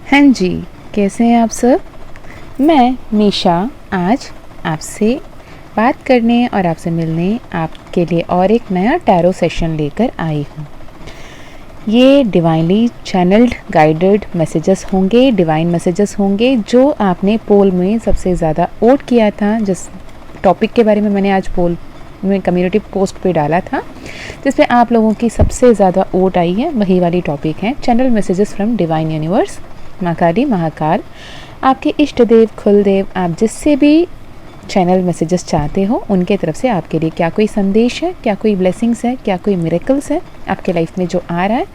हाँ जी, कैसे हैं आप सब? मैं मीशा आज आपसे बात करने और आपसे मिलने आपके लिए और एक नया टैरो सेशन लेकर आई हूँ। ये डिवाइनली चैनल्ड गाइडेड मैसेजेस होंगे, डिवाइन मैसेजेस होंगे जो आपने पोल में सबसे ज़्यादा वोट किया था, जिस टॉपिक के बारे में मैंने आज पोल में कम्युनिटी पोस्ट पे डाला था, जिसमें आप लोगों की सबसे ज़्यादा वोट आई है, वही वाली टॉपिक है channel messages from divine universe, माँ काली, महाकाल, आपके इष्ट देव, कुलदेव, आप जिससे भी चैनल मैसेजेस चाहते हो उनके तरफ से आपके लिए क्या कोई संदेश है, क्या कोई ब्लेसिंग्स है, क्या कोई मिरेकल्स है आपके लाइफ में जो आ रहा है,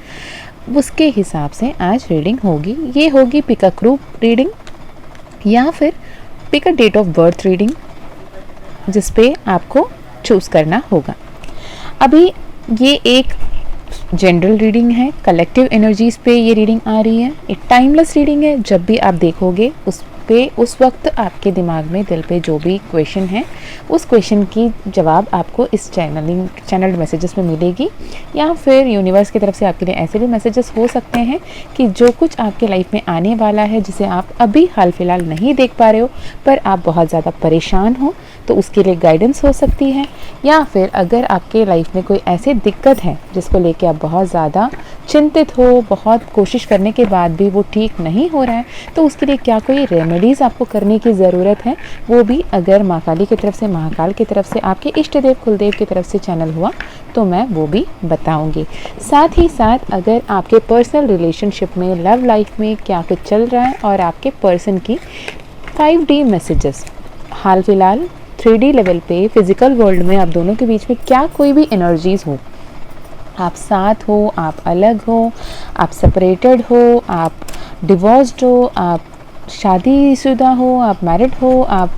उसके हिसाब से आज रीडिंग होगी। ये होगी पिक अ ग्रुप रीडिंग या फिर pick a date of birth reading, जिस पे आपको चूज़ करना होगा। अभी ये एक जनरल रीडिंग है, कलेक्टिव एनर्जीज़ पे ये रीडिंग आ रही है, एक टाइमलेस रीडिंग है। जब भी आप देखोगे उस वक्त आपके दिमाग में, दिल पे जो भी क्वेश्चन है, उस क्वेश्चन की जवाब आपको इस चैनल्ड मैसेजेस में मिलेगी, या फिर यूनिवर्स की तरफ से आपके लिए ऐसे भी मैसेजेस हो सकते हैं कि जो कुछ आपके लाइफ में आने वाला है, जिसे आप अभी हाल फिलहाल नहीं देख पा रहे हो पर आप बहुत ज़्यादा परेशान हो, तो उसके लिए गाइडेंस हो सकती है। या फिर अगर आपके लाइफ में कोई ऐसी दिक्कत है जिसको लेके आप बहुत ज़्यादा चिंतित हो, बहुत कोशिश करने के बाद भी वो ठीक नहीं हो रहा है, तो उसके लिए क्या कोई रेमेडीज़ आपको करने की ज़रूरत है, वो भी अगर माँ काली की तरफ से, महाकाल की तरफ से, आपके इष्ट देव, कुलदेव की तरफ से चैनल हुआ तो मैं वो भी बताऊंगी। साथ ही साथ अगर आपके पर्सनल रिलेशनशिप में, लव लाइफ में क्या कुछ चल रहा है और आपके पर्सन की 5D मैसेजेस हाल फिलहाल 3D लेवल पे, फिजिकल वर्ल्ड में आप दोनों के बीच में क्या कोई भी एनर्जीज़ हो, आप साथ हो, आप अलग हो, आप सेपरेटेड हो, आप डिवोर्स्ड हो, आप शादीशुदा हो, आप मैरिड हो, आप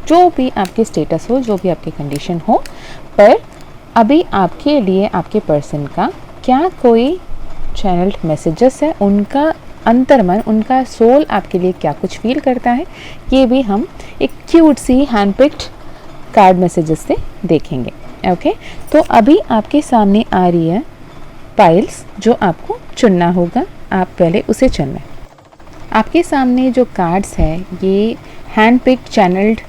जो भी आपके स्टेटस हो, जो भी आपकी कंडीशन हो, पर अभी आपके लिए आपके पर्सन का क्या कोई चैनल्ड मैसेजेस है, उनका अंतर्मन, उनका सोल आपके लिए क्या कुछ फील करता है, ये भी हम एक क्यूट सी हैंड पिक्ड कार्ड मैसेजेस से देखेंगे। ओके, तो अभी आपके सामने आ रही है पाइल्स, जो आपको चुनना होगा। आप पहले उसे चुनना है। आपके सामने जो कार्ड्स है ये hand picked channelled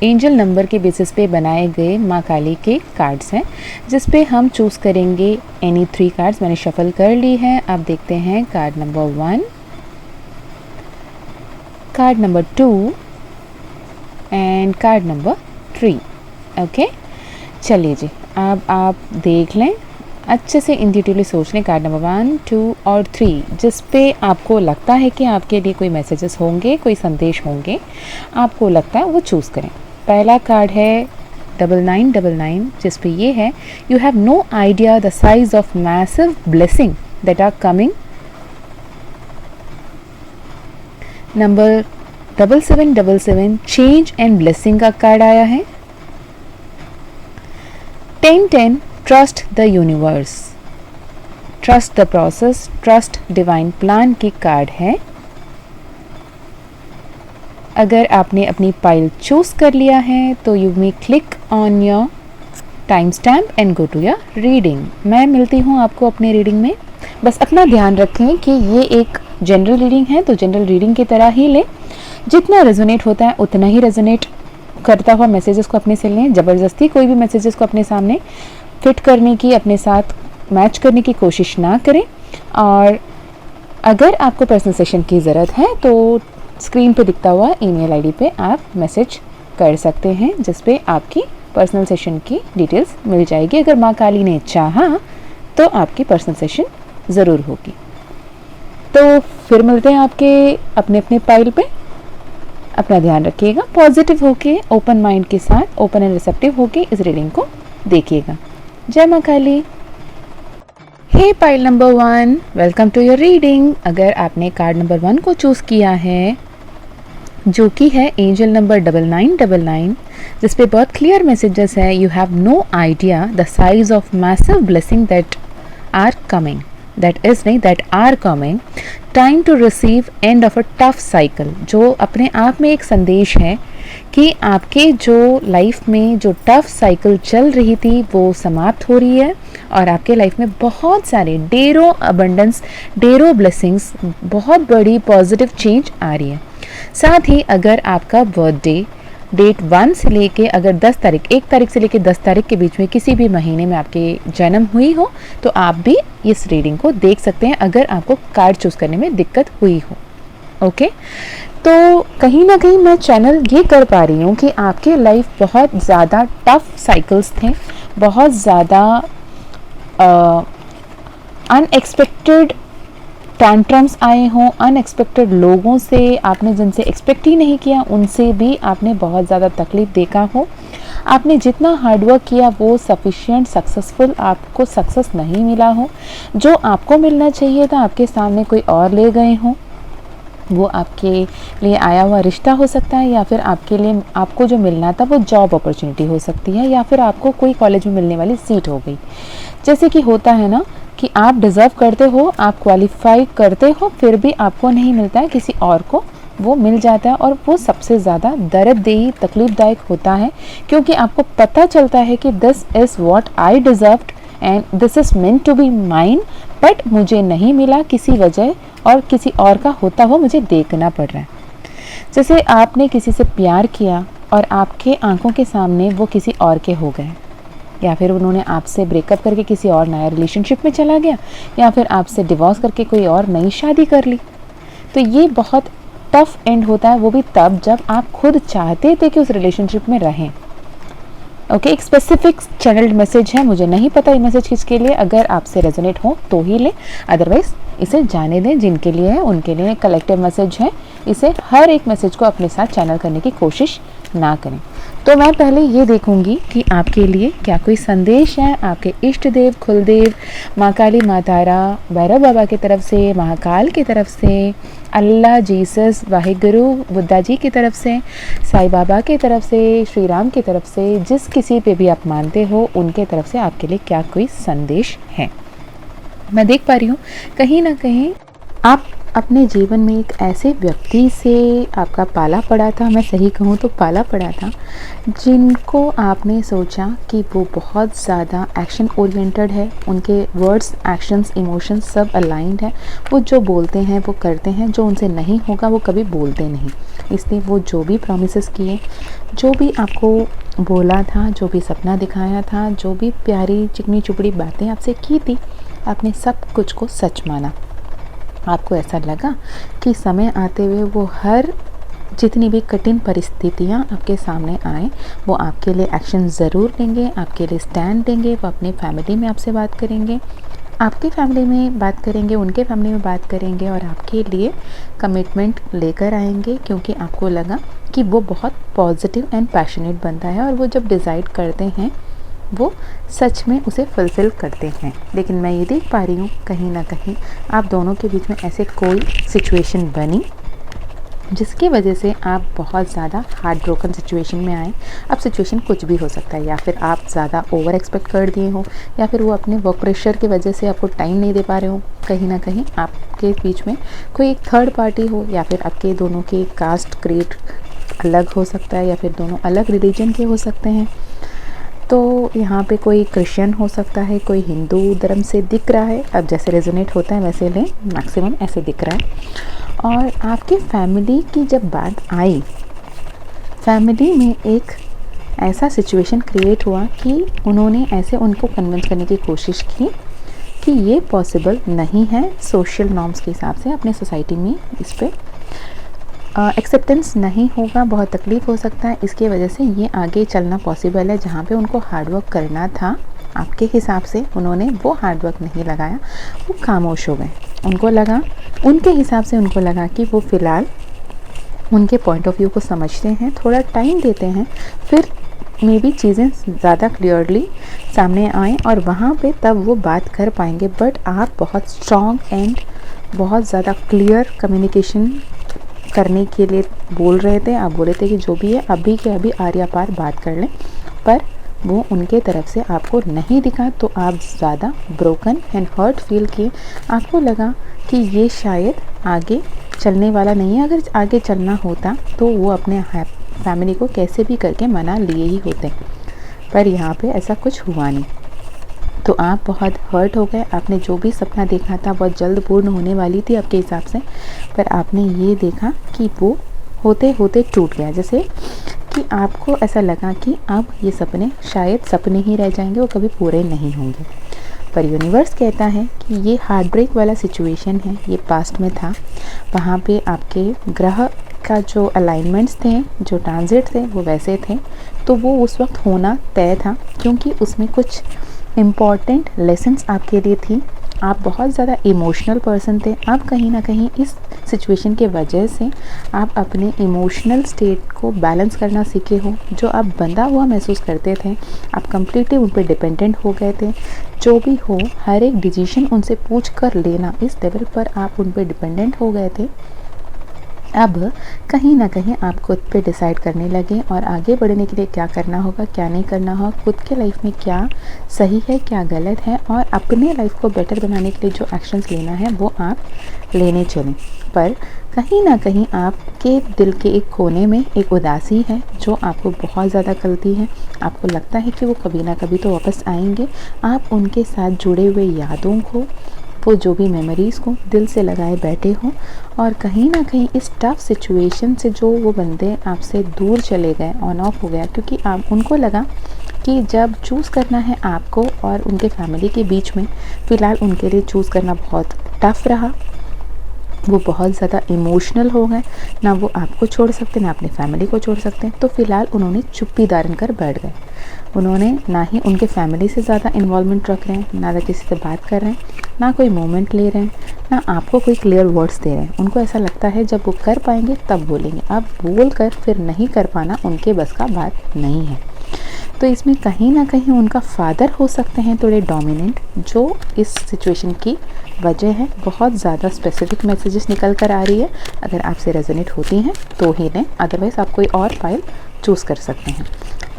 angel number के बेसिस पे बनाए गए माँ काली के कार्ड्स हैं, जिस पे हम चूज़ करेंगे एनी 3 कार्ड्स। मैंने शफल कर ली है। आप देखते हैं card number 1, card number 2 and card number 3। Okay, चलिए जी, अब आप देख लें, अच्छे से इंट्यूटिवली सोच लें कार्ड नंबर 1, 2 और 3, जिस पे आपको लगता है कि आपके लिए कोई मैसेजेस होंगे, कोई संदेश होंगे, आपको लगता है वो चूज़ करें। पहला कार्ड है 9999, जिस पे ये है, you have no idea the size of massive blessing that are coming. Number 7777, change and blessing का कार्ड आया है। 1010, trust the universe, trust the process, trust divine plan की कार्ड है। अगर आपने अपनी पाइल चूज कर लिया है तो you may click on your time stamp and go to your reading. मैं मिलती हूँ आपको अपने रीडिंग में। बस अपना ध्यान रखें कि ये एक जनरल रीडिंग है, तो जनरल रीडिंग की तरह ही लें, जितना रेजोनेट होता है उतना ही रेजोनेट करता हुआ मैसेजेस को अपने से लें। ज़बरदस्ती कोई भी मैसेजेस को अपने सामने फिट करने की, अपने साथ मैच करने की कोशिश ना करें। और अगर आपको पर्सनल सेशन की ज़रूरत है तो स्क्रीन पे दिखता हुआ ईमेल आईडी पे आप मैसेज कर सकते हैं, जिस पे आपकी पर्सनल सेशन की डिटेल्स मिल जाएगी। अगर माँ काली ने चाहा तो आपकी पर्सनल सेशन ज़रूर होगी। तो फिर मिलते हैं आपके अपने अपने पाइल पे। अपना ध्यान रखिएगा, पॉजिटिव होके, ओपन माइंड के साथ, ओपन एंड रिसेप्टिव होके इस रीडिंग को देखिएगा। जय माँ Kali. Hey pile number 1, welcome to your reading. अगर आपने कार्ड नंबर 1 को चूज़ किया है, जो कि है एंजल नंबर 9999, जिस पे बहुत क्लियर मैसेजेस है, you have no idea the size of massive blessing that are coming, that are coming, time to receive end of a tough cycle, जो अपने आप में एक संदेश है कि आपके जो लाइफ में जो टफ साइकिल चल रही थी वो समाप्त हो रही है और आपके लाइफ में बहुत सारे ढेरों अबंडेंस, ढेरों ब्लेसिंग्स, बहुत बड़ी पॉजिटिव चेंज आ रही है। साथ ही अगर आपका बर्थडे डेट 1 से लेके अगर 10 तारीख, 1 तारीख से लेके 10 तारीख के बीच में किसी भी महीने में आपके जन्म हुई हो, तो आप भी इस रीडिंग को देख सकते हैं अगर आपको कार्ड चूज़ करने में दिक्कत हुई हो। ओके, तो कहीं ना कहीं मैं चैनल ये कर पा रही हूँ कि आपके लाइफ बहुत ज़्यादा टफ साइकिल्स थे, बहुत ज़्यादा अनएक्सपेक्टेड टैंट्रम्स आए हों, अनएक्सपेक्टेड लोगों से, आपने जिनसे एक्सपेक्ट ही नहीं किया उनसे भी आपने बहुत ज़्यादा तकलीफ़ देखा हो। आपने जितना हार्डवर्क किया वो सफिशिएंट सक्सेसफुल आपको सक्सेस नहीं मिला हो। जो आपको मिलना चाहिए था आपके सामने कोई और ले गए हों। वो आपके लिए आया हुआ रिश्ता हो सकता है, या फिर आपके लिए आपको जो मिलना था वो जॉब अपॉर्चुनिटी हो सकती है, या फिर आपको कोई कॉलेज में मिलने वाली सीट हो गई। जैसे कि होता है ना कि आप डिज़र्व करते हो, आप क्वालिफाई करते हो, फिर भी आपको नहीं मिलता है, किसी और को वो मिल जाता है। और वो सबसे ज़्यादा दर्ददेही, तकलीफ़दायक होता है, क्योंकि आपको पता चलता है कि this is what I deserved and this is meant to be mine, but मुझे नहीं मिला किसी वजह, और किसी और का होता हुआ मुझे देखना पड़ रहा है। जैसे आपने किसी से प्यार किया और आपके आंखों के सामने वो किसी और के हो गए, या फिर उन्होंने आपसे ब्रेकअप करके किसी और नया रिलेशनशिप में चला गया, या फिर आपसे डिवोर्स करके कोई और नई शादी कर ली। तो ये बहुत टफ एंड होता है, वो भी तब जब आप खुद चाहते थे कि उस रिलेशनशिप में रहें। ओके, एक स्पेसिफिक चैनल्ड मैसेज है, मुझे नहीं पता ये मैसेज किसके लिए, अगर आपसे रेजोनेट हो तो ही लें, अदरवाइज इसे जाने दें। जिनके लिए है उनके लिए कलेक्टिव मैसेज है, इसे हर एक मैसेज को अपने साथ चैनल करने की कोशिश ना करें। तो मैं पहले ये देखूंगी कि आपके लिए क्या कोई संदेश है आपके इष्ट देव, कुलदेव, माँ काली, माँ तारा, भैरव बाबा की तरफ से, महाकाल की तरफ से, अल्लाह, जीसस, वाहिगुरु, बुद्धा जी की तरफ से, साईं बाबा की तरफ से, श्री राम की तरफ से, जिस किसी पे भी आप मानते हो उनके तरफ से आपके लिए क्या कोई संदेश है। मैं देख पा रही हूँ कहीं ना कहीं आप अपने जीवन में एक ऐसे व्यक्ति से आपका पाला पड़ा था, मैं सही कहूँ तो पाला पड़ा था, जिनको आपने सोचा कि वो बहुत ज़्यादा एक्शन ओरिएंटेड है, उनके वर्ड्स, एक्शंस, इमोशंस सब अलाइंड है, वो जो बोलते हैं वो करते हैं, जो उनसे नहीं होगा वो कभी बोलते नहीं। इसलिए वो जो भी प्रॉमिसेस किए, जो भी आपको बोला था, जो भी सपना दिखाया था, जो भी प्यारी चिकनी चुपड़ी बातें आपसे की थी, आपने सब कुछ को सच माना। आपको ऐसा लगा कि समय आते हुए वो हर जितनी भी कठिन परिस्थितियाँ आपके सामने आए, वो आपके लिए एक्शन ज़रूर लेंगे, आपके लिए स्टैंड लेंगे, वो अपनी फैमिली में आपसे बात करेंगे, आपकी फैमिली में बात करेंगे, उनके फैमिली में बात करेंगे, और आपके लिए कमिटमेंट लेकर आएंगे, क्योंकि आपको लगा कि वो बहुत पॉजिटिव एंड पैशनेट बनता है, और वो जब डिसाइड करते हैं वो सच में उसे फुलफ़िल करते हैं। लेकिन मैं ये देख पा रही हूँ कहीं ना कहीं आप दोनों के बीच में ऐसे कोई सिचुएशन बनी जिसकी वजह से आप बहुत ज़्यादा हार्ट ब्रोकन सिचुएशन में आए। अब सिचुएशन कुछ भी हो सकता है, या फिर आप ज़्यादा ओवर एक्सपेक्ट कर दिए हो, या फिर वो अपने वर्क प्रेशर की वजह से आपको टाइम नहीं दे पा रहे हो। कहीं ना कहीं आपके बीच में कोई एक थर्ड पार्टी हो, या फिर आपके दोनों के कास्ट क्रिएट अलग हो सकता है, या फिर दोनों अलग रिलीजन के हो सकते हैं। तो यहाँ पे कोई क्रिश्चियन हो सकता है, कोई हिंदू धर्म से दिख रहा है, अब जैसे रेजोनेट होता है वैसे लें, मैक्सिमम ऐसे दिख रहा है। और आपकी फैमिली की जब बात आई, फैमिली में एक ऐसा सिचुएशन क्रिएट हुआ कि उन्होंने ऐसे उनको कन्विंस करने की कोशिश की कि ये पॉसिबल नहीं है, सोशल नॉर्म्स के हिसाब से अपने सोसाइटी में इस पर एक्सेप्टेंस नहीं होगा, बहुत तकलीफ़ हो सकता है, इसकी वजह से ये आगे चलना पॉसिबल है। जहाँ पे उनको हार्डवर्क करना था आपके हिसाब से, उन्होंने वो हार्डवर्क नहीं लगाया, वो खामोश हो गए। उनको लगा, उनके हिसाब से उनको लगा कि वो फ़िलहाल उनके पॉइंट ऑफ व्यू को समझते हैं, थोड़ा टाइम देते हैं, फिर मे बी चीज़ें ज़्यादा क्लियरली सामने आएँ और वहाँ पे तब वो बात कर पाएंगे। बट आप बहुत स्ट्रॉन्ग एंड बहुत ज़्यादा क्लियर कम्युनिकेशन करने के लिए बोल रहे थे। आप बोले थे कि जो भी है अभी के अभी आर्या पार बात कर लें, पर वो उनके तरफ से आपको नहीं दिखा, तो आप ज़्यादा ब्रोकन एंड हर्ट फील किए। आपको लगा कि ये शायद आगे चलने वाला नहीं है, अगर आगे चलना होता तो वो अपने फैमिली को कैसे भी करके मना लिए ही होते, पर यहाँ पे ऐसा कुछ हुआ नहीं। तो आप बहुत हर्ट हो गए। आपने जो भी सपना देखा था बहुत जल्द पूर्ण होने वाली थी आपके हिसाब से, पर आपने ये देखा कि वो होते होते टूट गया। जैसे कि आपको ऐसा लगा कि अब ये सपने शायद सपने ही रह जाएंगे, वो कभी पूरे नहीं होंगे। पर यूनिवर्स कहता है कि ये हार्ट ब्रेक वाला सिचुएशन है, ये पास्ट में था। वहाँ पे आपके ग्रह का जो अलाइनमेंट्स थे, जो ट्रांजिट थे, वो वैसे थे, तो वो उस वक्त होना तय था, क्योंकि उसमें कुछ इम्पॉर्टेंट लेसन्स आपके लिए थी। आप बहुत ज़्यादा इमोशनल पर्सन थे। आप कहीं ना कहीं इस सिचुएशन के वजह से आप अपने इमोशनल स्टेट को बैलेंस करना सीखे हो। जो आप बंधा हुआ महसूस करते थे, आप कम्प्लीटली उन पर डिपेंडेंट हो गए थे। जो भी हो, हर एक डिसीजन उनसे पूछ कर लेना, इस लेवल पर आप उन पर डिपेंडेंट हो गए थे। अब कहीं ना कहीं आप खुद पे डिसाइड करने लगे और आगे बढ़ने के लिए क्या करना होगा, क्या नहीं करना होगा, खुद के लाइफ में क्या सही है, क्या गलत है, और अपने लाइफ को बेटर बनाने के लिए जो एक्शंस लेना है वो आप लेने चलें। पर कहीं ना कहीं आपके दिल के एक कोने में एक उदासी है जो आपको बहुत ज़्यादा खलती है। आपको लगता है कि वो कभी ना कभी तो वापस आएंगे। आप उनके साथ जुड़े हुए यादों को, वो जो भी मेमोरीज़ को दिल से लगाए बैठे हो, और कहीं ना कहीं इस टफ सिचुएशन से जो वो बंदे आपसे दूर चले गए, ऑन ऑफ हो गया, क्योंकि आप उनको लगा कि जब चूज़ करना है आपको और उनके फैमिली के बीच में, फ़िलहाल उनके लिए चूज़ करना बहुत टफ रहा। वो बहुत ज़्यादा इमोशनल हो गए, ना वो आपको छोड़ सकते, ना अपनी फैमिली को छोड़ सकते। तो फ़िलहाल उन्होंने चुप्पी धारण कर बैठ गए। उन्होंने ना ही उनके फैमिली से ज़्यादा इन्वॉल्वमेंट रख रहे हैं, ना किसी से बात कर रहे हैं, ना कोई मोमेंट ले रहे हैं, ना आपको कोई क्लियर वर्ड्स दे रहे हैं। उनको ऐसा लगता है जब वो कर पाएंगे तब बोलेंगे। अब बोल कर फिर नहीं कर पाना उनके बस का बात नहीं है। तो इसमें कहीं ना कहीं उनका फादर हो सकते हैं थोड़े डोमिनेंट, जो इस सिचुएशन की वजह है। बहुत ज़्यादा स्पेसिफिक मैसेजेस निकल कर आ रही है। अगर आपसे रेजोनेट होती हैं तो ही लें, अदरवाइज़ आप कोई और फाइल चूज़ कर सकते हैं।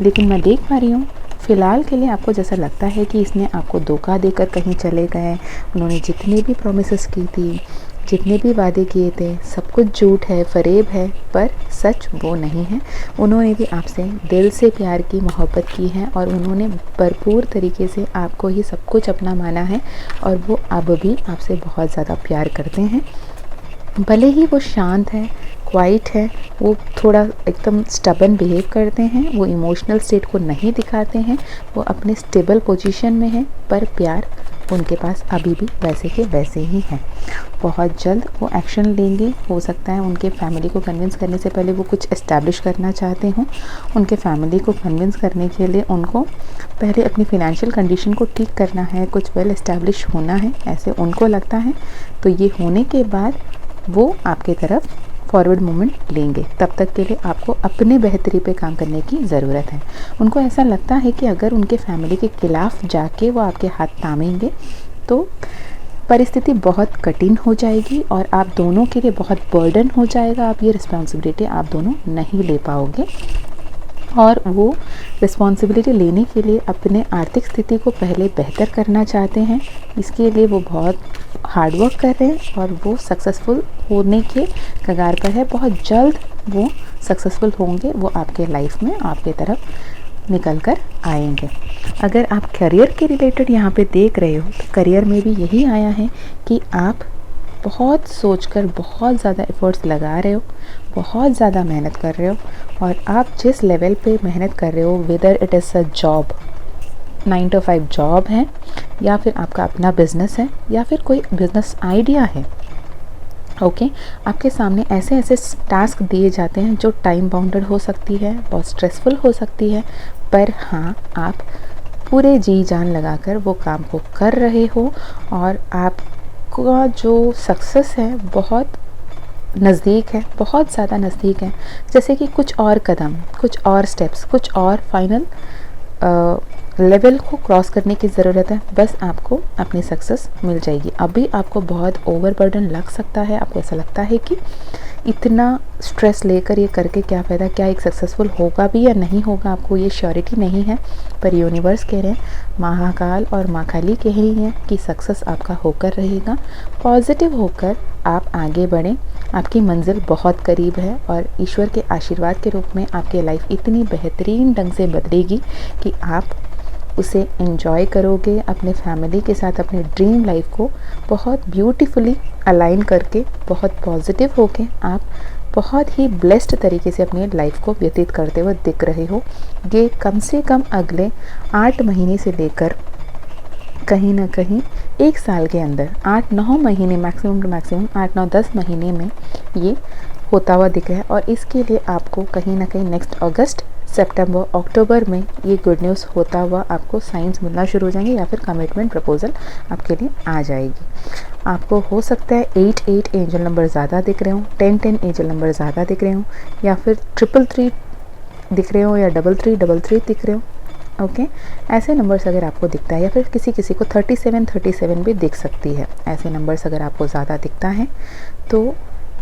लेकिन मैं देख पा रही हूँ फ़िलहाल के लिए आपको जैसा लगता है कि इसने आपको धोखा देकर कहीं चले गए। उन्होंने जितनी भी प्रोमिसेस की थी, जितने भी वादे किए थे, सब कुछ झूठ है, फ़रेब है, पर सच वो नहीं है। उन्होंने भी आपसे दिल से प्यार की, मोहब्बत की है, और उन्होंने भरपूर तरीके से आपको ही सब कुछ अपना माना है, और वो अब भी आपसे बहुत ज़्यादा प्यार करते हैं। भले ही वो शांत है, क्वाइट है, वो थोड़ा एकदम स्टबन बिहेव करते हैं, वो इमोशनल स्टेट को नहीं दिखाते हैं, वो अपने स्टेबल पोजीशन में हैं, पर प्यार उनके पास अभी भी वैसे के वैसे ही हैं। बहुत जल्द वो एक्शन लेंगे। हो सकता है उनके फैमिली को कन्विंस करने से पहले वो कुछ एस्टैब्लिश करना चाहते हों। उनके फैमिली को कन्विंस करने के लिए उनको पहले अपनी फ़िनेंशियल कंडीशन को ठीक करना है, कुछ वेल एस्टैब्लिश होना है, ऐसे उनको लगता है। तो ये होने के बाद वो आपके तरफ फॉरवर्ड मूवमेंट लेंगे। तब तक के लिए आपको अपने बेहतरी पे काम करने की ज़रूरत है। उनको ऐसा लगता है कि अगर उनके फैमिली के खिलाफ़ जाके वो आपके हाथ थामेंगे तो परिस्थिति बहुत कठिन हो जाएगी, और आप दोनों के लिए बहुत बर्डन हो जाएगा। आप ये रिस्पॉन्सिबिलिटी आप दोनों नहीं ले पाओगे, और वो रिस्पॉन्सिबिलिटी लेने के लिए अपने आर्थिक स्थिति को पहले बेहतर करना चाहते हैं। इसके लिए वो बहुत हार्ड वर्क कर रहे हैं, और वो सक्सेसफुल होने के कगार पर है। बहुत जल्द वो सक्सेसफुल होंगे, वो आपके लाइफ में आपके तरफ निकल कर आएंगे। अगर आप करियर के रिलेटेड यहाँ पे देख रहे हो, तो करियर में भी यही आया है कि आप बहुत सोचकर बहुत ज़्यादा एफ़र्ट्स लगा रहे हो, बहुत ज़्यादा मेहनत कर रहे हो, और आप जिस लेवल पे मेहनत कर रहे हो, whether it is a job, 9 to 5 job है, या फिर आपका अपना बिज़नेस है, या फिर कोई बिज़नेस आइडिया है, ओके, आपके सामने ऐसे ऐसे टास्क दिए जाते हैं जो टाइम बाउंडेड हो सकती है, बहुत स्ट्रेसफुल हो सकती है, पर हाँ, आप पूरे जी जान लगाकर वो काम को कर रहे हो, और आपका जो सक्सेस है बहुत नज़दीक है, बहुत ज़्यादा नज़दीक है। जैसे कि कुछ और कदम, कुछ और स्टेप्स, कुछ और फाइनल लेवल को क्रॉस करने की ज़रूरत है, बस आपको अपनी सक्सेस मिल जाएगी। अभी आपको बहुत ओवरबर्डन लग सकता है, आपको ऐसा लगता है कि इतना स्ट्रेस लेकर ये करके क्या फ़ायदा, क्या एक सक्सेसफुल होगा भी या नहीं होगा, आपको ये श्योरिटी नहीं है। पर यूनिवर्स कह रहे हैं, महाकाल और माँ काली कह रही हैं कि सक्सेस आपका होकर रहेगा। पॉजिटिव होकर आप आगे बढ़ें, आपकी मंजिल बहुत करीब है, और ईश्वर के आशीर्वाद के रूप में आपकी लाइफ इतनी बेहतरीन ढंग से बदलेगी कि आप उसे एंजॉय करोगे अपने फैमिली के साथ, अपने ड्रीम लाइफ को बहुत ब्यूटीफुली अलाइन करके, बहुत पॉजिटिव होके आप बहुत ही ब्लेस्ड तरीके से अपनी लाइफ को व्यतीत करते हुए दिख रहे हो। ये कम से कम अगले 8 महीने से लेकर कहीं ना कहीं 1 साल के अंदर 8-9 महीने, मैक्सिमम टू मैक्सिमम 8-9-10 महीने में ये होता हुआ दिख रहा है। और इसके लिए आपको कहीं ना कहीं नेक्स्ट अगस्त, सितंबर, अक्टूबर में ये गुड न्यूज़ होता हुआ आपको साइंस मिलना शुरू हो जाएंगे, या फिर कमिटमेंट प्रपोजल आपके लिए आ जाएगी। आपको हो सकता है 8-8 एंजल नंबर ज़्यादा दिख रहे हों, 10-10 एंजल नंबर ज़्यादा दिख रहे हों, या फिर 333 दिख रहे हो, या 3333 दिख रहे हो। ओके, ऐसे नंबर्स अगर आपको दिखता है, या फिर किसी किसी को 37 भी दिख सकती है, ऐसे नंबर्स अगर आपको ज़्यादा दिखता है तो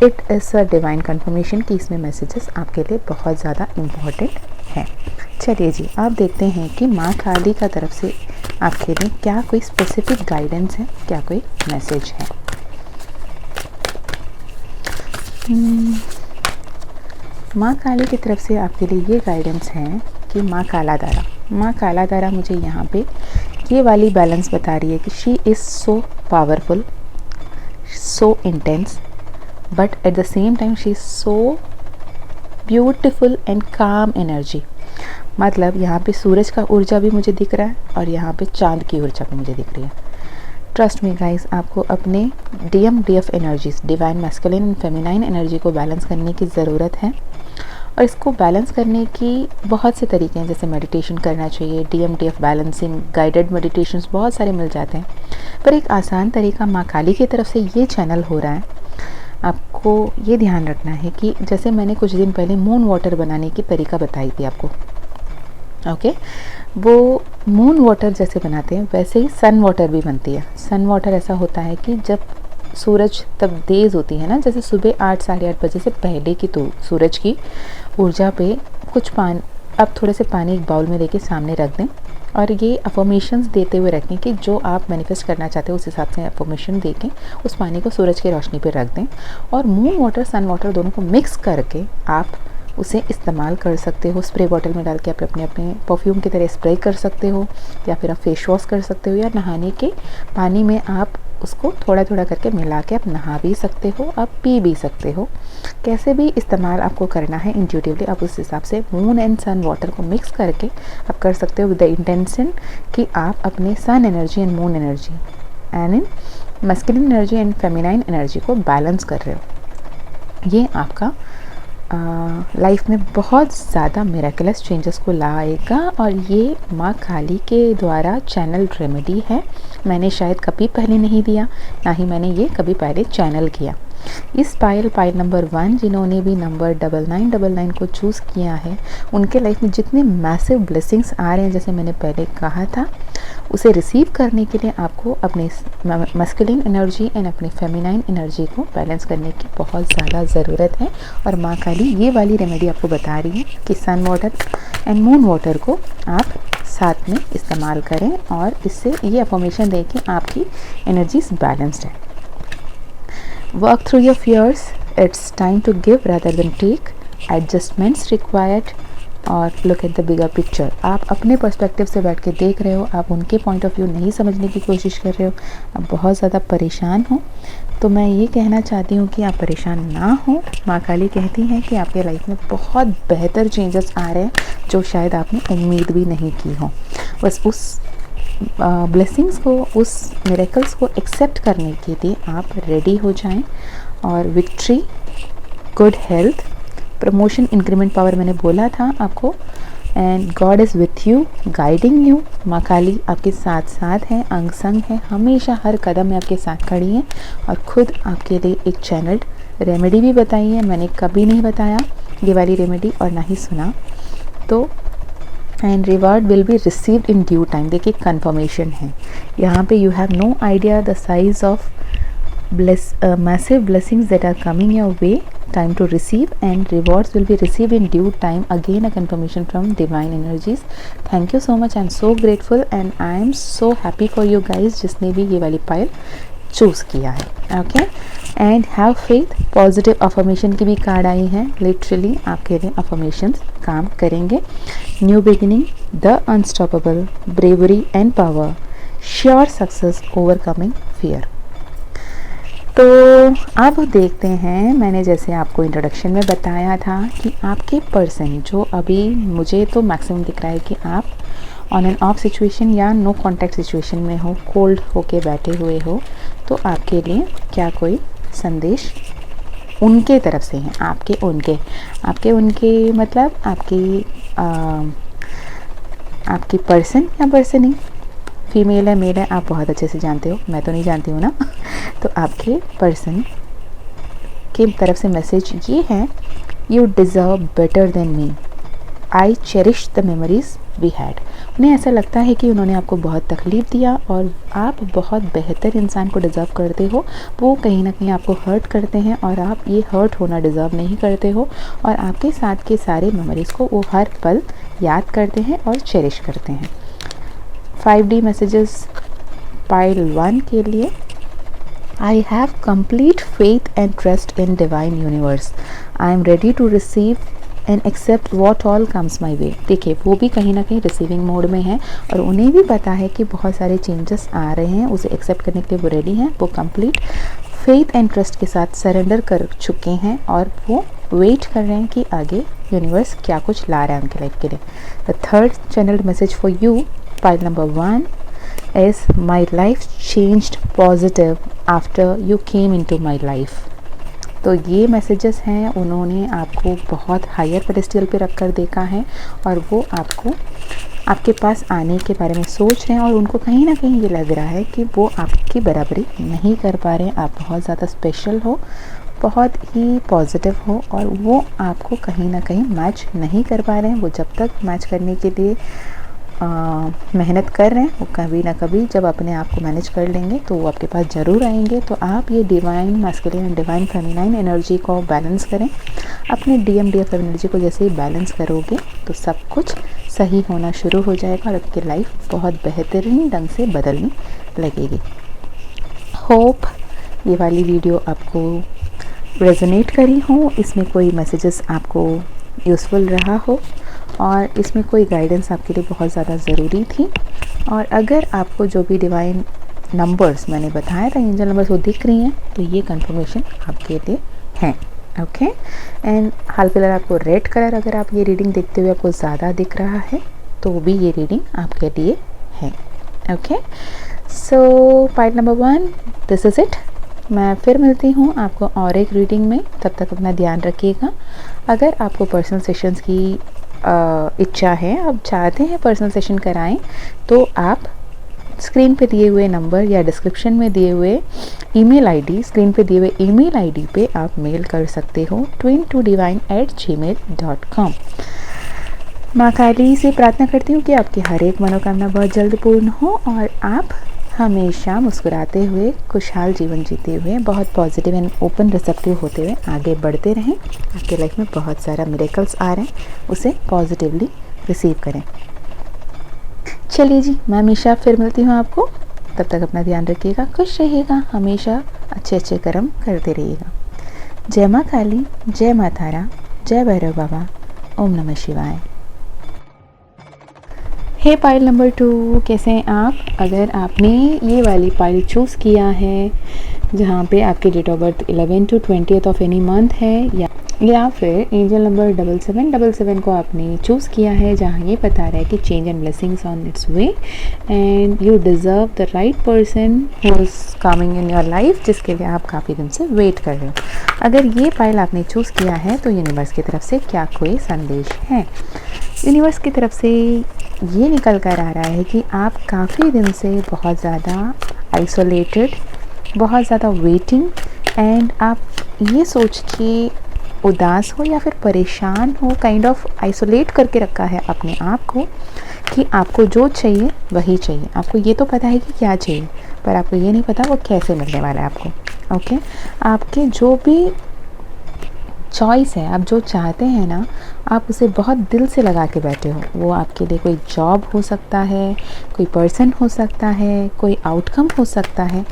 it is a divine confirmation कि इसमें मैसेजेस आपके लिए बहुत ज़्यादा इम्पॉर्टेंट है। चलिए जी, आप देखते हैं कि माँ काली का तरफ से आपके लिए क्या कोई स्पेसिफिक गाइडेंस है, क्या कोई मैसेज है। माँ काली की तरफ से आपके लिए ये गाइडेंस है कि माँ काला दारा मुझे यहाँ पे ये वाली बैलेंस बता रही है कि she is so powerful, so intense, but at the same time she is so beautiful and काम एनर्जी। मतलब यहाँ पे सूरज का ऊर्जा भी मुझे दिख रहा है और यहाँ पे चांद की ऊर्जा भी मुझे दिख रही है। ट्रस्ट मी गाइस, आपको अपने DMDF energies, divine masculine and feminine energy को बैलेंस करने की ज़रूरत है। और इसको बैलेंस करने की बहुत से तरीके हैं, जैसे मेडिटेशन करना चाहिए, DMDF बैलेंसिंग, गाइडेड मेडिटेशंस बहुत सारे मिल जाते हैं। पर एक आसान तरीका माँ काली की तरफ से ये चैनल हो रहा है। आपको ये ध्यान रखना है कि जैसे मैंने कुछ दिन पहले मून वाटर बनाने की तरीका बताई थी आपको, ओके, वो मून वाटर जैसे बनाते हैं वैसे ही सन वाटर भी बनती है। सन वाटर ऐसा होता है कि जब सूरज तब तेज़ होती है ना, जैसे सुबह 8 साढ़े 8 बजे से पहले की तो सूरज की ऊर्जा पे कुछ पानी, अब थोड़े से पानी एक बाउल में लेके सामने रख दें और ये अफर्मेशंस देते हुए रखें कि जो आप मैनिफेस्ट करना चाहते हो उस हिसाब से अफर्मेशन दे के उस पानी को सूरज की रोशनी पे रख दें। और मून वाटर, सन वाटर दोनों को मिक्स करके आप उसे इस्तेमाल कर सकते हो। स्प्रे बॉटल में डाल के आप अपने अपने परफ्यूम की तरह स्प्रे कर सकते हो, या फिर आप फेस वॉश कर सकते हो, या नहाने के पानी में आप उसको थोड़ा थोड़ा करके मिला के आप नहा भी सकते हो, आप पी भी सकते हो। कैसे भी इस्तेमाल आपको करना है इंट्यूटिवली, आप उस हिसाब से मून एंड सन वाटर को मिक्स करके आप कर सकते हो विद द इंटेंशन कि आप अपने sun energy and moon energy and in masculine energy and feminine energy को बैलेंस कर रहे हो। ये आपका लाइफ में बहुत ज़्यादा मिरेकलस चेंजेस को लाएगा। और ये माँ काली के द्वारा चैनल रेमेडी है। मैंने शायद कभी पहले नहीं दिया, ना ही मैंने ये कभी पहले चैनल किया। इस पायल नंबर 1 जिन्होंने भी नंबर 9999 को चूज़ किया है, उनके लाइफ में जितने मैसिव ब्लेसिंग्स आ रहे हैं, जैसे मैंने पहले कहा था, उसे रिसीव करने के लिए आपको अपने मैस्कुलिन एनर्जी एंड अपने फेमिनाइन एनर्जी को बैलेंस करने की बहुत ज़्यादा ज़रूरत है। और माँ काली ये वाली रेमेडी आपको बता रही है कि sun water and moon water को आप साथ में इस्तेमाल करें और इससे ये अफर्मेशन दें कि आपकी एनर्जीज बैलेंस्ड है। Work through your fears. It's time to give rather than take. Adjustments required. और look at the bigger picture. आप अपने पर्सपेक्टिव से बैठ के देख रहे हो, आप उनके पॉइंट ऑफ व्यू नहीं समझने की कोशिश कर रहे हो, आप बहुत ज़्यादा परेशान हो। तो मैं ये कहना चाहती हूँ कि आप परेशान ना हो। माँ काली कहती हैं कि आपके लाइफ में बहुत बेहतर चेंजेस आ रहे हैं जो शायद आपने उम्मीद भी नहीं की हो। बस उस ब्लेसिंग्स को, उस मिरेकल्स को एक्सेप्ट करने के लिए आप रेडी हो जाएं। और victory, good health, promotion, increment, power मैंने बोला था आपको, and God is with you, guiding you. माँ काली आपके साथ साथ हैं, अंग संग है, हमेशा हर कदम में आपके साथ खड़ी हैं और खुद आपके लिए एक चैनल्ड रेमेडी भी बताई है। मैंने कभी नहीं बताया ये वाली रेमेडी और ना ही सुना। तो and reward will be received in due time. देखिए कन्फर्मेशन है यहाँ पे। You have no idea the size of massive blessings that are coming your way. Time to receive and rewards will be received in due time. Again a confirmation from divine energies. Thank you so much. I'm so grateful and I am so happy for you guys जिसने भी ये वाली पायल choose किया है। Okay, and have faith, positive affirmation की भी card आई है। Literally आपके लिए अफर्मेशंस काम करेंगे। New beginning, the unstoppable, bravery and power, sure success, overcoming fear. तो अब देखते हैं, मैंने जैसे आपको इंट्रोडक्शन में बताया था कि आपके पर्सन जो अभी मुझे तो मैक्सिमम दिख रहा है कि आप ऑन एंड ऑफ सिचुएशन या नो कांटेक्ट सिचुएशन में हो, कोल्ड होके बैठे हुए हो, तो आपके लिए क्या कोई संदेश उनके तरफ से हैं, आपके उनके मतलब आपकी पर्सन या पर्सनिंग, फीमेल है मेल है, आप बहुत अच्छे से जानते हो, मैं तो नहीं जानती हूँ ना। तो आपके पर्सन की तरफ से मैसेज ये है, you deserve better than me, I cherish the memories we had. उन्हें ऐसा लगता है कि उन्होंने आपको बहुत तकलीफ़ दिया और आप बहुत बेहतर इंसान को डिज़र्व करते हो। वो कहीं ना कहीं आपको हर्ट करते हैं और आप ये हर्ट होना डिज़र्व नहीं करते हो, और आपके साथ के सारे मेमोरीज़ को वो हर पल याद करते हैं और चेरिश करते हैं। 5D मैसेजेस पाइल 1 के लिए, I have complete faith and trust in divine universe. I am ready to receive and accept what all comes my way. देखिए वो भी कहीं ना कहीं रिसीविंग मोड में है और उन्हें भी पता है कि बहुत सारे चेंजेस आ रहे हैं, उसे एक्सेप्ट करने के लिए वो रेडी हैं। वो कंप्लीट फेथ एंड ट्रस्ट के साथ सरेंडर कर चुके हैं और वो वेट कर रहे हैं कि आगे यूनिवर्स क्या कुछ ला रहा है उनके लाइफ के लिए। The third channelled message for you, pile number 1 is my life changed positive after you came into my life। तो ये मैसेजेस हैं, उन्होंने आपको बहुत हायर पेडेस्टल पे रख कर देखा है और वो आपको आपके पास आने के बारे में सोच रहे हैं और उनको कहीं ना कहीं ये लग रहा है कि वो आपकी बराबरी नहीं कर पा रहे हैं। आप बहुत ज़्यादा स्पेशल हो, बहुत ही पॉजिटिव हो और वो आपको कहीं ना कहीं मैच नहीं कर पा रहे हैं। वो जब तक मैच करने के लिए मेहनत कर रहे हैं, वो कभी ना कभी जब अपने आप को मैनेज कर लेंगे तो वो आपके पास ज़रूर आएंगे। तो आप ये divine masculine and divine feminine energy को बैलेंस करें। अपने DMDF एनर्जी को जैसे ही बैलेंस करोगे तो सब कुछ सही होना शुरू हो जाएगा और आपकी लाइफ बहुत बेहतरीन ढंग से बदलने लगेगी। होप ये वाली वीडियो आपको रेजोनेट करी हो, इसमें कोई मैसेजेस आपको यूज़फुल रहा हो और इसमें कोई गाइडेंस आपके लिए बहुत ज़्यादा ज़रूरी थी। और अगर आपको जो भी डिवाइन नंबर्स मैंने बताया था, एंजल नंबर्स, वो दिख रही हैं तो ये कंफर्मेशन आपके लिए हैं। ओके, एंड हाल फिलहाल आपको रेड कलर, अगर आप ये रीडिंग देखते हुए आपको ज़्यादा दिख रहा है तो भी ये रीडिंग आपके लिए है। Okay, so pile number 1, this is it. मैं फिर मिलती हूँ आपको और एक रीडिंग में, तब तक अपना ध्यान रखिएगा। अगर आपको पर्सनल सेशंस की इच्छा है, आप चाहते हैं पर्सनल सेशन कराएं, तो आप स्क्रीन पे दिए हुए नंबर या डिस्क्रिप्शन में दिए हुए ईमेल आईडी, स्क्रीन पे दिए हुए ईमेल आईडी पे आप मेल कर सकते हो twin2divine@gmail.com। माँ काली से प्रार्थना करती हूँ कि आपकी हर एक मनोकामना बहुत जल्द पूर्ण हो और आप हमेशा मुस्कुराते हुए, खुशहाल जीवन जीते हुए, बहुत पॉजिटिव एंड ओपन रिसेप्टिव होते हुए आगे बढ़ते रहें। आपके लाइफ में बहुत सारा मिरेकल्स आ रहे हैं, उसे पॉजिटिवली रिसीव करें। चलिए जी, मैं हमेशा फिर मिलती हूँ आपको, तब तक अपना ध्यान रखिएगा, खुश रहिएगा, हमेशा अच्छे अच्छे कर्म करते रहिएगा। जय माँ काली, जय माँ तारा, जय भैरव बाबा, ओम नमः शिवाय। हे पाइल नंबर 2, कैसे हैं आप? अगर आपने ये वाली पाइल चूज़ किया है जहाँ पे आपके date of birth 11 to 20th of any month है, या फिर एंजल नंबर 7777 को आपने चूज़ किया है जहाँ ये बता रहा है कि change and blessings on it's way and you deserve the right person who is coming in your life, जिसके लिए आप काफ़ी दिन से वेट कर रहे हो। अगर ये पाइल आपने चूज़ किया है तो यूनिवर्स की तरफ से क्या कोई संदेश है? यूनिवर्स की तरफ से ये निकल कर आ रहा है कि आप काफ़ी दिन से बहुत ज़्यादा आइसोलेटेड, बहुत ज़्यादा वेटिंग एंड आप ये सोच के उदास हो या फिर परेशान हो, काइंड ऑफ आइसोलेट करके रखा है अपने आप को कि आपको जो चाहिए वही चाहिए। आपको ये तो पता है कि क्या चाहिए, पर आपको ये नहीं पता वो कैसे मिलने वाला है आपको। ओके, आपके जो भी चॉइस है, आप जो चाहते हैं ना आप उसे बहुत दिल से लगा के बैठे हो। वो आपके लिए कोई जॉब हो सकता है, कोई पर्सन हो सकता है, कोई आउटकम हो सकता है,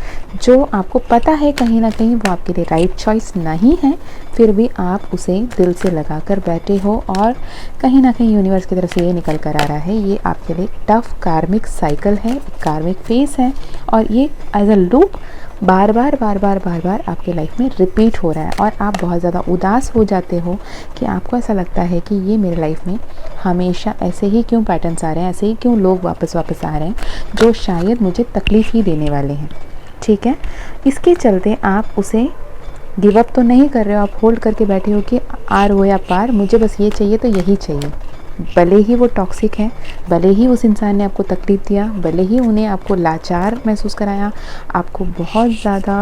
जो आपको पता है कहीं ना कहीं वो आपके लिए राइट चॉइस नहीं है, फिर भी आप उसे दिल से लगा कर बैठे हो। और कहीं ना कहीं यूनिवर्स की तरफ से ये निकल कर आ रहा है, ये आपके लिए टफ कार्मिक साइकिल है, कार्मिक फेस है, और ये एज अ लूप बार बार आपके लाइफ में रिपीट हो रहा है। और आप बहुत ज़्यादा उदास हो जाते हो कि आपको ऐसा लगता है कि ये मेरे लाइफ में हमेशा ऐसे ही क्यों पैटर्न्स आ रहे हैं, ऐसे ही क्यों लोग वापस वापस आ रहे हैं जो शायद मुझे तकलीफ़ ही देने वाले हैं। ठीक है, इसके चलते आप उसे गिव अप तो नहीं कर रहे हो, आप होल्ड करके बैठे हो कि आर हो या पार, मुझे बस ये चाहिए तो यही चाहिए। भले ही वो टॉक्सिक है, भले ही उस इंसान ने आपको तकलीफ़ दिया, भले ही उन्हें आपको लाचार महसूस कराया, आपको बहुत ज़्यादा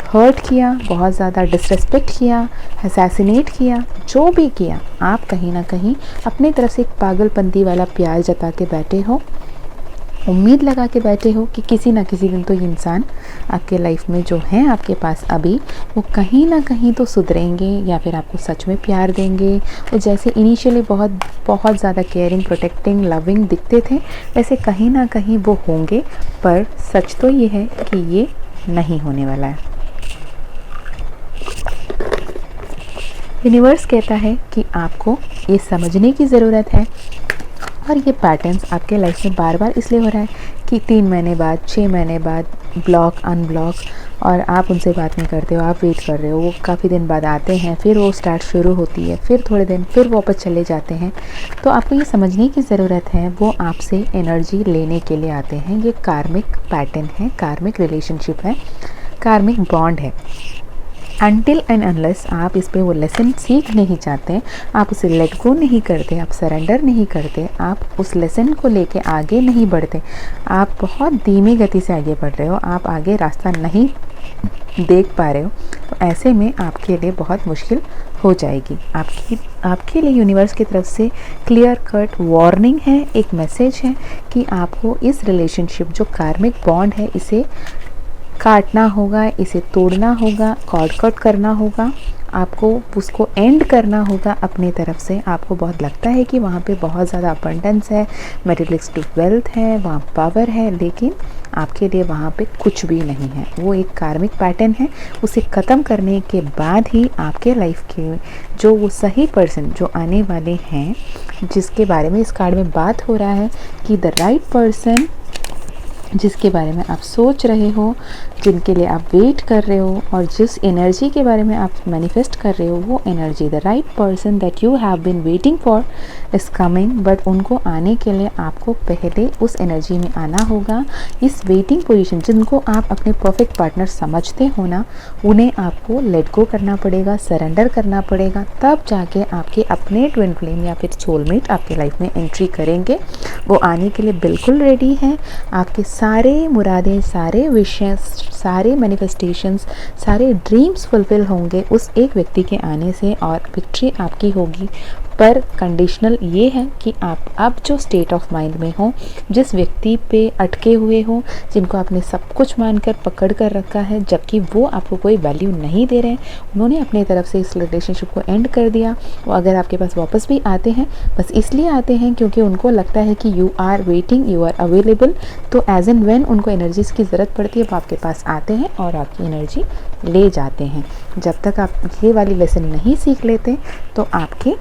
हर्ट किया, बहुत ज़्यादा डिसरेस्पेक्ट किया, असैसिनेट किया, जो भी किया, आप कहीं ना कहीं अपनी तरफ से एक पागलपंती वाला प्यार जता के बैठे हो, उम्मीद लगा के बैठे हो कि किसी ना किसी दिन तो ये इंसान आपके लाइफ में जो है आपके पास अभी, वो कहीं ना कहीं तो सुधरेंगे या फिर आपको सच में प्यार देंगे। वो जैसे इनिशियली बहुत बहुत ज़्यादा केयरिंग, प्रोटेक्टिंग, लविंग दिखते थे, वैसे कहीं ना कहीं वो होंगे, पर सच तो ये है कि ये नहीं होने वाला है। यूनिवर्स कहता है कि आपको ये समझने की ज़रूरत है, और ये पैटर्न्स आपके लाइफ में बार बार इसलिए हो रहा है कि 3 महीने बाद, 6 महीने बाद ब्लॉक, अनब्लॉक, और आप उनसे बात नहीं करते हो, आप वेट कर रहे हो, वो काफ़ी दिन बाद आते हैं, फिर वो स्टार्ट शुरू होती है, फिर थोड़े दिन फिर वापस चले जाते हैं। तो आपको ये समझने की ज़रूरत है, वो आपसे एनर्जी लेने के लिए आते हैं। ये कार्मिक पैटर्न है, कार्मिक रिलेशनशिप है, कार्मिक बॉन्ड है। अनटिल एंड अनलेस आप इस पे वो लेसन सीख नहीं चाहते, आप उसे लेट गो नहीं करते, आप सरेंडर नहीं करते, आप उस लेसन को लेके आगे नहीं बढ़ते, आप बहुत धीमी गति से आगे बढ़ रहे हो, आप आगे रास्ता नहीं देख पा रहे हो, तो ऐसे में आपके लिए बहुत मुश्किल हो जाएगी। आपके लिए यूनिवर्स की तरफ से क्लियर कट वार्निंग है, एक मैसेज है कि आपको इस रिलेशनशिप जो कार्मिक बॉन्ड है इसे काटना होगा, इसे तोड़ना होगा, कॉर्ड कट करना होगा, आपको उसको एंड करना होगा अपनी तरफ से। आपको बहुत लगता है कि वहाँ पे बहुत ज़्यादा अबंडेंस है, मटेरियलिस्टिक वेल्थ है, वहाँ पावर है, लेकिन आपके लिए वहाँ पे कुछ भी नहीं है। वो एक कार्मिक पैटर्न है, उसे ख़त्म करने के बाद ही आपके लाइफ के जो वो सही पर्सन जो आने वाले हैं, जिसके बारे में इस कार्ड में बात हो रहा है कि द राइट पर्सन जिसके बारे में आप सोच रहे हो, जिनके लिए आप वेट कर रहे हो, और जिस एनर्जी के बारे में आप मैनिफेस्ट कर रहे हो, वो energy, the right person that you have been waiting for is coming. But उनको आने के लिए आपको पहले उस एनर्जी में आना होगा। इस वेटिंग पोजीशन, जिनको आप अपने परफेक्ट पार्टनर समझते हो ना, उन्हें आपको लेट गो करना पड़ेगा, सरेंडर करना पड़ेगा, तब जाके आपके अपने ट्विन फ्लेम या फिर सोलमेट आपके लाइफ में एंट्री करेंगे। वो आने के लिए बिल्कुल रेडी है। आपके सारे मुरादें, सारे विशेस, सारे मैनिफेस्टेशंस, सारे ड्रीम्स फुलफिल होंगे उस एक व्यक्ति के आने से, और विक्ट्री आपकी होगी। पर कंडीशनल ये है कि आप अब जो स्टेट ऑफ माइंड में हो, जिस व्यक्ति पे अटके हुए हो, जिनको आपने सब कुछ मानकर पकड़ कर रखा है, जबकि वो आपको कोई वैल्यू नहीं दे रहे हैं, उन्होंने अपनी तरफ से इस रिलेशनशिप को एंड कर दिया। वो अगर आपके पास वापस भी आते हैं, बस इसलिए आते हैं क्योंकि उनको लगता है कि you are waiting, you are available. तो एज एंड व्हेन उनको एनर्जीज़ की ज़रूरत पड़ती है, वो आपके पास आते हैं और आपकी एनर्जी ले जाते हैं। जब तक आप ये वाली लेसन नहीं सीख लेते, तो आपके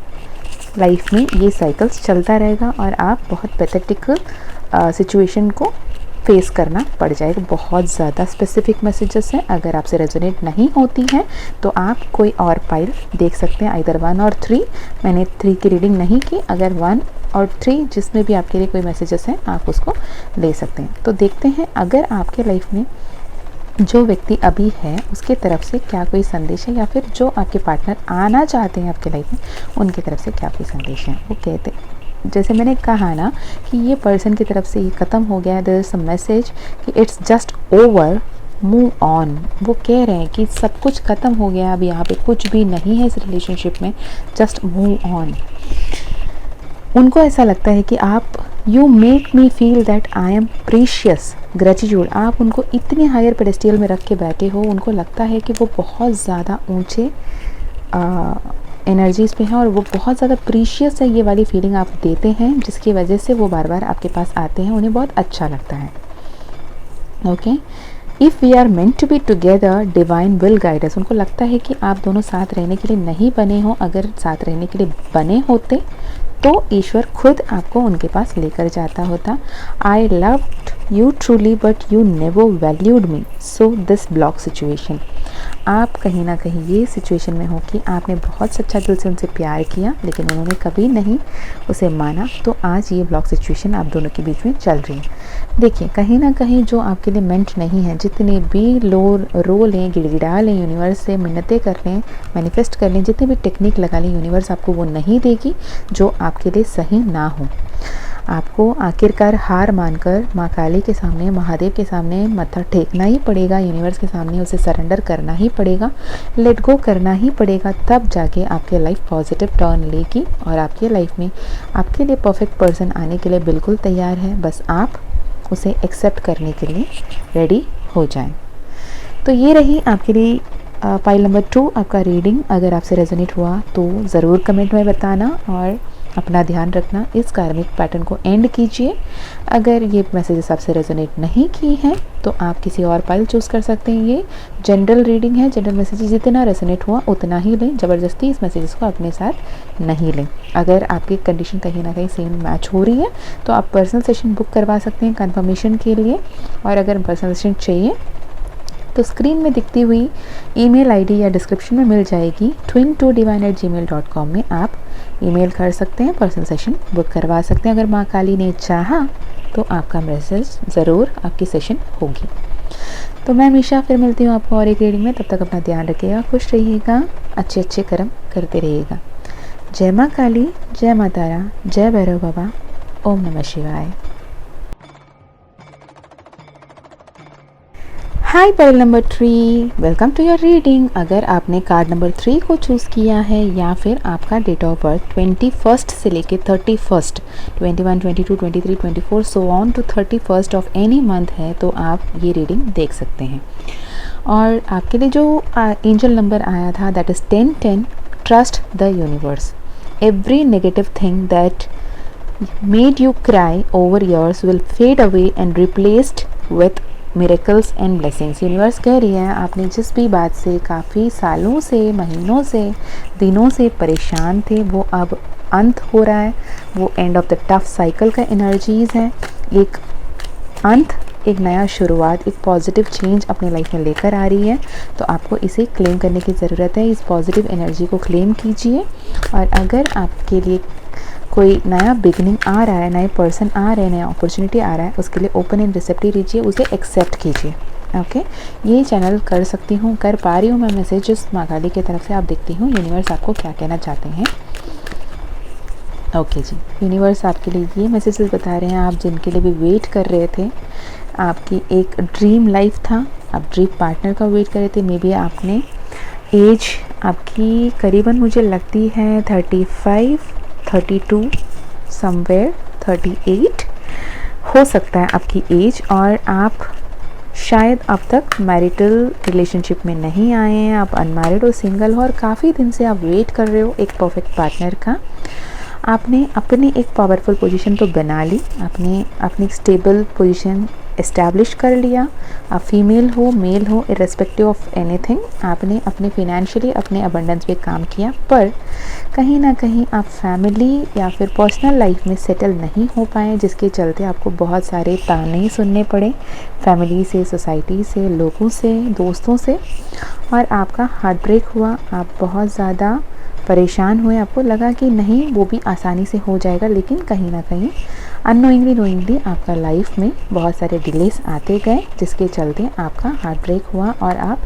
लाइफ में ये साइकिल्स चलता रहेगा और आप बहुत पैथेटिक सिचुएशन को फेस करना पड़ जाएगा। बहुत ज़्यादा स्पेसिफिक मैसेजेस हैं, अगर आपसे रेजोनेट नहीं होती हैं तो आप कोई और पाइल देख सकते हैं, आइदर 1 और 3। मैंने 3 की रीडिंग नहीं की, अगर 1 और 3 जिसमें भी आपके लिए कोई मैसेजेस हैं आप उसको ले सकते हैं। तो देखते हैं अगर आपके लाइफ में जो व्यक्ति अभी है उसके तरफ से क्या कोई संदेश है, या फिर जो आपके पार्टनर आना चाहते हैं आपके लाइफ में उनकी तरफ से क्या कोई संदेश है। वो कहते, जैसे मैंने कहा ना कि ये पर्सन की तरफ से ये ख़त्म हो गया है, देयर इज़ अ मैसेज कि it's just over, move on. वो कह रहे हैं कि सब कुछ ख़त्म हो गया, अब यहाँ पे कुछ भी नहीं है इस रिलेशनशिप में, जस्ट मूव ऑन। उनको ऐसा लगता है कि आप, you make me feel that I am precious, gratitude, आप उनको इतने हायर पेडेस्टियल में रख के बैठे हो, उनको लगता है कि वो बहुत ज़्यादा ऊंचे एनर्जीज़ पे हैं और वो बहुत ज़्यादा प्रीशियस है, ये वाली फीलिंग आप देते हैं जिसकी वजह से वो बार बार आपके पास आते हैं, उन्हें बहुत अच्छा लगता है। Okay, if we are meant to be together divine will guide us. उनको लगता है कि आप दोनों साथ रहने के लिए नहीं बने हो, अगर साथ रहने के लिए बने होते तो ईश्वर खुद आपको उनके पास लेकर जाता होता। I loved you truly but you never valued me, so this block situation. आप कहीं ना कहीं ये सिचुएशन में हो कि आपने बहुत सच्चा दिल से उनसे प्यार किया लेकिन उन्होंने कभी नहीं उसे माना, तो आज ये ब्लॉक सिचुएशन आप दोनों के बीच में चल रही है। देखिए, कहीं ना कहीं जो आपके लिए मेंट नहीं है, जितने भी रो लें, गिड़गिड़ा लें, यूनिवर्स से मिन्नतें कर लें, मैनिफेस्ट कर लें, जितनी भी टेक्निक लगा लें, यूनिवर्स आपको वो नहीं देगी जो आपके लिए सही ना हो। आपको आखिरकार हार मानकर माँ काली के सामने, महादेव के सामने मत्था टेकना ही पड़ेगा, यूनिवर्स के सामने उसे सरेंडर करना ही पड़ेगा, लेट गो करना ही पड़ेगा, तब जाके आपके लाइफ पॉजिटिव टर्न लेगी और आपके लाइफ में आपके लिए परफेक्ट पर्सन आने के लिए बिल्कुल तैयार है। बस आप उसे एक्सेप्ट करने के लिए रेडी हो जाएं। तो ये रही आपके लिए फाइल नंबर 2 आपका रीडिंग। अगर आपसे रेजोनेट हुआ तो ज़रूर कमेंट में बताना और अपना ध्यान रखना। इस कार्मिक पैटर्न को एंड कीजिए। अगर ये मैसेजेस आपसे रेजोनेट नहीं की हैं तो आप किसी और फाइल चूज़ कर सकते हैं। ये जनरल रीडिंग है, जनरल मैसेजेस जितना रेजोनेट हुआ उतना ही लें, ज़बरदस्ती इस मैसेजेस को अपने साथ नहीं लें। अगर आपकी कंडीशन कहीं ना कहीं सेम मैच हो रही है तो आप पर्सनल सेशन बुक करवा सकते हैं कंफर्मेशन के लिए। और अगर पर्सनल सेशन चाहिए तो स्क्रीन में दिखती हुई ईमेल आईडी या डिस्क्रिप्शन में मिल जाएगी twin2divine@gmail.com में आप ईमेल कर सकते हैं, पर्सनल सेशन बुक करवा सकते हैं। अगर माँ काली ने चाहा तो आपका मैसेज ज़रूर आपकी सेशन होगी। तो मैं हमेशा फिर मिलती हूँ आपको और एक रीडिंग में। तब तक अपना ध्यान रखिएगा, खुश रहिएगा, अच्छे अच्छे कर्म करते रहिएगा। जय माँ काली, जय माँ तारा, जय भैरव बाबा, ओम नमः शिवाय। Hi pile number 3, welcome to your reading. अगर आपने कार्ड नंबर 3 को चूज़ किया है या फिर आपका डेट ऑफ बर्थ 21 से लेके 31, 21, 22, 23, 24 so on to 31 of any month है तो आप ये रीडिंग देख सकते हैं। और आपके लिए जो एंजल नंबर आया था that is 1010। Trust the universe. Every negative thing that made you cry over years will fade away and replaced with miracles and blessings. Universe कह रही है आपने जिस भी बात से काफ़ी सालों से, महीनों से, दिनों से परेशान थे वो अब अंत हो रहा है। वो end of the tough cycle का एनर्जीज़ है। एक अंत, एक नया शुरुआत, एक पॉजिटिव चेंज अपने लाइफ में लेकर आ रही है। तो आपको इसे क्लेम करने की ज़रूरत है। इस पॉजिटिव एनर्जी को क्लेम कीजिए। और अगर आपके लिए कोई नया बिगनिंग आ रहा है, नए पर्सन आ रहे हैं, नया अपॉर्चुनिटी आ रहा है, उसके लिए ओपन एंड रिसेप्टिव रहिए, उसे एक्सेप्ट कीजिए। ओके, ये चैनल कर सकती हूँ, कर पा रही हूँ मैं मैसेजेस माँ काली की तरफ से। आप देखती हूँ यूनिवर्स आपको क्या कहना चाहते हैं। ओके जी, यूनिवर्स आपके लिए ये मैसेजेस बता रहे हैं, आप जिनके लिए भी वेट कर रहे थे। आपकी एक ड्रीम लाइफ था, आप ड्रीम पार्टनर का वेट कर रहे थे। मे बी आपने एज आपकी करीबन मुझे लगती है 35, 32, समवेयर 38 हो सकता है आपकी एज। और आप शायद अब तक मैरिटल रिलेशनशिप में नहीं आए हैं, आप अनमैरिड और सिंगल हो और काफ़ी दिन से आप वेट कर रहे हो एक परफेक्ट पार्टनर का। आपने अपनी एक पावरफुल पोजीशन तो बना ली, आपने अपनी स्टेबल पोजीशन इस्टेब्लिश कर लिया। आप फीमेल हो, मेल हो, इर्रेस्पेक्टिव ऑफ एनीथिंग, आपने अपने फिनेंशियली अपने अबंडेंस पे काम किया। पर कहीं ना कहीं आप फैमिली या फिर पर्सनल लाइफ में सेटल नहीं हो पाए, जिसके चलते आपको बहुत सारे ताने सुनने पड़े फैमिली से, सोसाइटी से, लोगों से, दोस्तों से। और आपका हार्ट ब्रेक हुआ, आप बहुत ज़्यादा परेशान हुए। आपको लगा कि नहीं वो भी आसानी से हो जाएगा, लेकिन कहीं ना कहीं अननोइंगली नोइंगली आपका लाइफ में बहुत सारे डिलेस आते गए, जिसके चलते आपका हार्ट ब्रेक हुआ और आप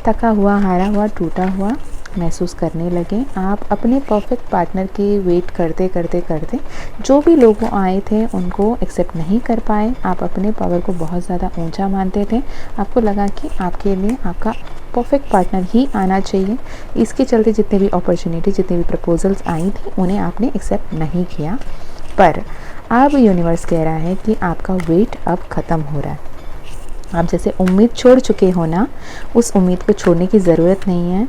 थका हुआ, हारा हुआ, टूटा हुआ महसूस करने लगे। आप अपने परफेक्ट पार्टनर के वेट करते करते करते जो भी लोग आए थे उनको एक्सेप्ट नहीं कर पाए। आप अपने पावर को बहुत ज़्यादा ऊंचा मानते थे। आपको लगा कि आपके लिए आपका परफेक्ट पार्टनर ही आना चाहिए। इसके चलते जितने भी अपॉर्चुनिटी, जितने भी प्रपोजल्स आई थी उन्हें आपने एक्सेप्ट नहीं किया। पर अब यूनिवर्स कह रहा है कि आपका वेट अब ख़त्म हो रहा है। आप जैसे उम्मीद छोड़ चुके हो ना, उस उम्मीद को छोड़ने की ज़रूरत नहीं है।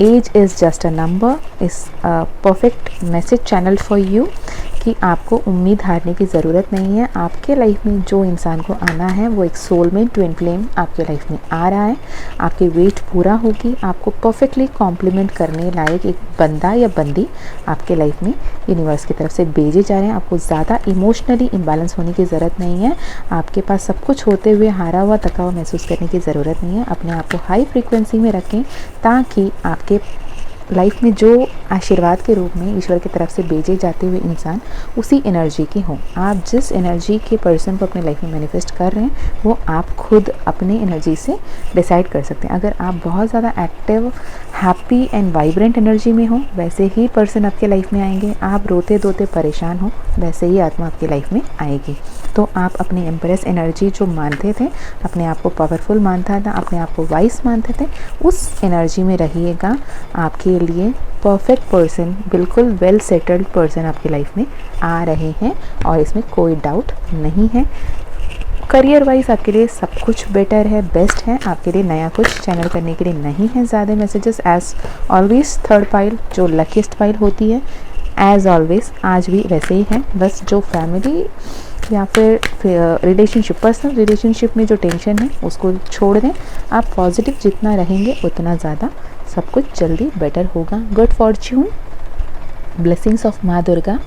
Age is just a number is a perfect message channel for you कि आपको उम्मीद हारने की ज़रूरत नहीं है। आपके लाइफ में जो इंसान को आना है वो एक सोलमेट ट्विन फ्लेम आपके लाइफ में आ रहा है। आपकी वेट पूरा होगी, आपको परफेक्टली कॉम्प्लीमेंट करने लायक एक बंदा या बंदी आपके लाइफ में यूनिवर्स की तरफ से भेजे जा रहे हैं। आपको ज़्यादा इमोशनली इम्बैलेंस होने की ज़रूरत नहीं है। आपके पास सब कुछ होते हुए हारा हुआ थका हुआ महसूस करने की ज़रूरत नहीं है। अपने आप को हाई फ्रीक्वेंसी में रखें ताकि आपके लाइफ में जो आशीर्वाद के रूप में ईश्वर की तरफ से भेजे जाते हुए इंसान उसी एनर्जी के हों। आप जिस एनर्जी के पर्सन को अपने लाइफ में मैनिफेस्ट कर रहे हैं वो आप खुद अपने एनर्जी से डिसाइड कर सकते हैं। अगर आप बहुत ज़्यादा active, happy and vibrant energy में हो वैसे ही पर्सन आपके लाइफ में आएंगे। आप रोते धोते परेशान हो वैसे ही आत्मा आपकी लाइफ में आएगी। तो आप अपनी एम्प्रेस एनर्जी जो मानते थे, अपने आप को पावरफुल मानता था, अपने आप को वाइस मानते थे, उस एनर्जी में रहिएगा। आपके लिए परफेक्ट पर्सन, बिल्कुल वेल सेटल्ड पर्सन आपकी लाइफ में आ रहे हैं और इसमें कोई डाउट नहीं है। करियर वाइज आपके लिए सब कुछ बेटर है, बेस्ट है। आपके लिए नया कुछ चैनल करने के लिए नहीं है ज़्यादा messages. As always third pile जो लकीस्ट पाइल होती है, एज ऑलवेज आज भी वैसे ही है। बस जो फैमिली या फिर रिलेशनशिप, पर्सनल रिलेशनशिप में जो टेंशन है उसको छोड़ दें। आप पॉजिटिव जितना रहेंगे उतना ज़्यादा सब कुछ जल्दी बेटर होगा। गुड फॉर्च्यून, ब्लेसिंग्स ऑफ माँ दुर्गा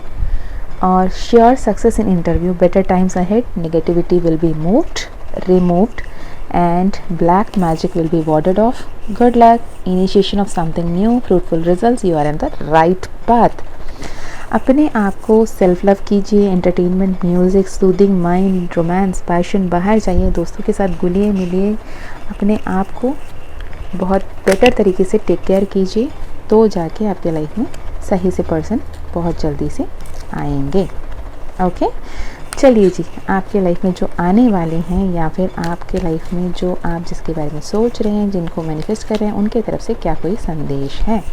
और sure success in interview, better times ahead, negativity will be removed and black magic will be warded off. Good luck, initiation of something new, fruitful results, you are in the right path. अपने आप को self love कीजिए। Entertainment, music, soothing mind, romance, passion, बाहर जाइए, दोस्तों के साथ घुलिए मिलिए, अपने आप को बहुत बेटर तरीके से टेक केयर कीजिए, तो जाके आपके लाइफ में सही से पर्सन बहुत जल्दी से आएंगे। ओके, चलिए जी, आपके लाइफ में जो आने वाले हैं या फिर आपके लाइफ में जो आप जिसके बारे में सोच रहे हैं, जिनको मैनिफेस्ट कर रहे हैं, उनके तरफ से क्या कोई संदेश है।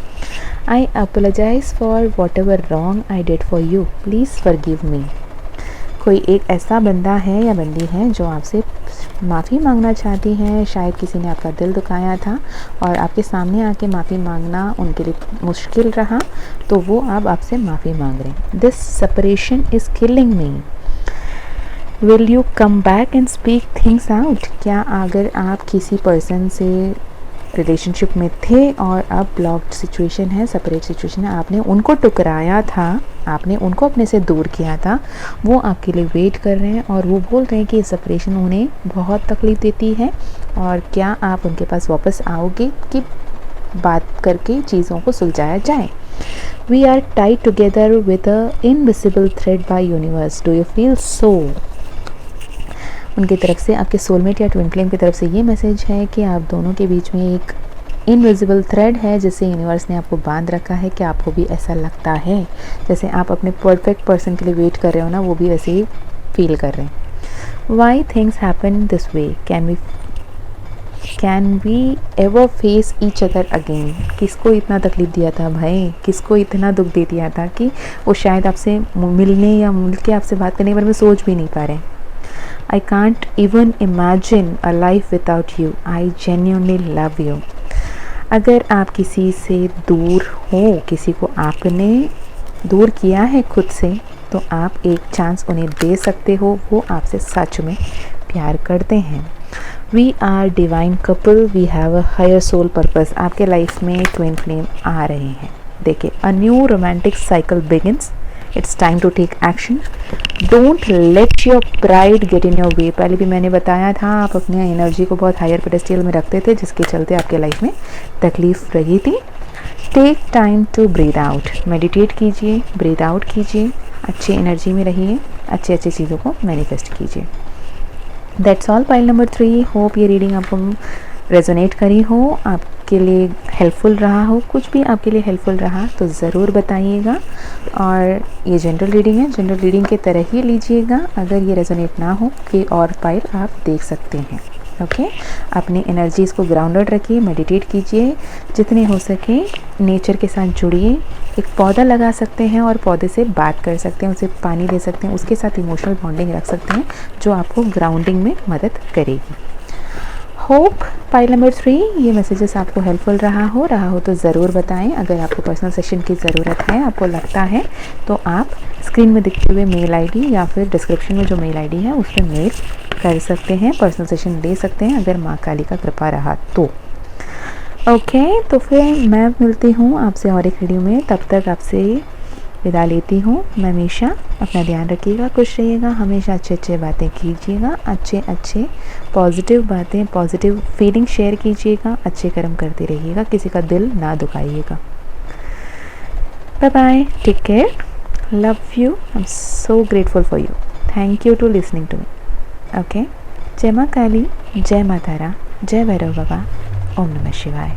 I apologise for whatever wrong I did for you, please forgive me. कोई एक ऐसा बंदा है या बंदी है जो आपसे माफ़ी मांगना चाहती है। शायद किसी ने आपका दिल दुखाया था और आपके सामने आके माफ़ी मांगना उनके लिए मुश्किल रहा, तो वो अब आपसे माफ़ी मांग रहे हैं। This separation is killing me, will you come back and speak things out. क्या अगर आप किसी पर्सन से रिलेशनशिप में थे और अब ब्लॉक्ड सिचुएशन है, सेपरेट सिचुएशन है, आपने उनको टुकराया था, आपने उनको अपने से दूर किया था, वो आपके लिए वेट कर रहे हैं और वो बोल रहे हैं कि सेपरेशन उन्हें बहुत तकलीफ़ देती है और क्या आप उनके पास वापस आओगे कि बात करके चीज़ों को सुलझाया जाए। We are tied together with a invisible thread by universe, do you feel so. उनकी तरफ से, आपके सोलमेट या ट्विन फ्लेम की तरफ से ये मैसेज है कि आप दोनों के बीच में एक इनविजिबल थ्रेड है जिससे यूनिवर्स ने आपको बांध रखा है। कि आपको भी ऐसा लगता है जैसे आप अपने परफेक्ट पर्सन के लिए वेट कर रहे हो ना, वो भी वैसे ही फील कर रहे हैं। Why things happen this way, can we ever face each other again. किसको इतना तकलीफ़ दिया था भाई, किसको इतना दुख दे दिया था कि वो शायद आपसे मिलने या मिल के आपसे बात करने के बारे में सोच भी नहीं पा रहे। I can't even imagine a life without you. I genuinely love you. अगर आप किसी से दूर हो, किसी को आपने दूर किया है खुद से, तो आप एक चांस उन्हें दे सकते हो। वो आपसे सच में प्यार करते हैं। We are divine couple. We have a higher soul purpose. आपके लाइफ में ट्विन फ्लेम आ रहे हैं। देखिए, a new romantic cycle begins. It's time to take action. Don't let your pride get in your way. पहले भी मैंने बताया था, आप अपने एनर्जी को बहुत हायर पेडेस्टल में रखते थे जिसके चलते आपके लाइफ में तकलीफ़ रही थी। Take time to breathe out, meditate कीजिए, ब्रीथ आउट कीजिए, अच्छी एनर्जी में रहिए, अच्छी अच्छी चीज़ों को मैनिफेस्ट कीजिए। That's all, pile number 3। Hope ये रीडिंग आपको रेजोनेट करी हो, आपके लिए हेल्पफुल रहा हो। कुछ भी आपके लिए हेल्पफुल रहा तो ज़रूर बताइएगा। और ये जनरल रीडिंग है, जनरल रीडिंग के तरह ही लीजिएगा। अगर ये रेजोनेट ना हो कि और पाइल आप देख सकते हैं। ओके, अपनी एनर्जीज़ को ग्राउंडेड रखिए, मेडिटेट कीजिए, जितने हो सके नेचर के साथ जुड़िए। एक पौधा लगा सकते हैं और पौधे से बात कर सकते हैं, उसे पानी दे सकते हैं, उसके साथ इमोशनल बॉन्डिंग रख सकते हैं जो आपको ग्राउंडिंग में मदद करेगी। होप फाइल नंबर 3 ये मैसेजेस आपको हेल्पफुल रहा हो तो ज़रूर बताएं। अगर आपको पर्सनल सेशन की ज़रूरत है, आपको लगता है, तो आप स्क्रीन में दिखते हुए मेल आईडी या फिर डिस्क्रिप्शन में जो मेल आईडी है उस पर मेल कर सकते हैं, पर्सनल सेशन ले सकते हैं अगर माँ काली का कृपा रहा तो। ओके, तो फिर मैं मिलती हूँ आपसे और एक वीडियो में। तब तक आपसे विदा लेती हूँ मैं मीशा। अपना ध्यान रखिएगा, खुश रहिएगा, हमेशा अच्छे बातें कीजिएगा, अच्छे पॉजिटिव बातें, पॉजिटिव फीलिंग शेयर कीजिएगा, अच्छे कर्म करते रहिएगा, किसी का दिल ना दुखाइएगा। Bye bye, take care, love you, I am so grateful for you, thank you to listening to me. Okay, जय माँ काली, जय माँ तारा, जय भैरव बाबा, ओम नमः शिवाय।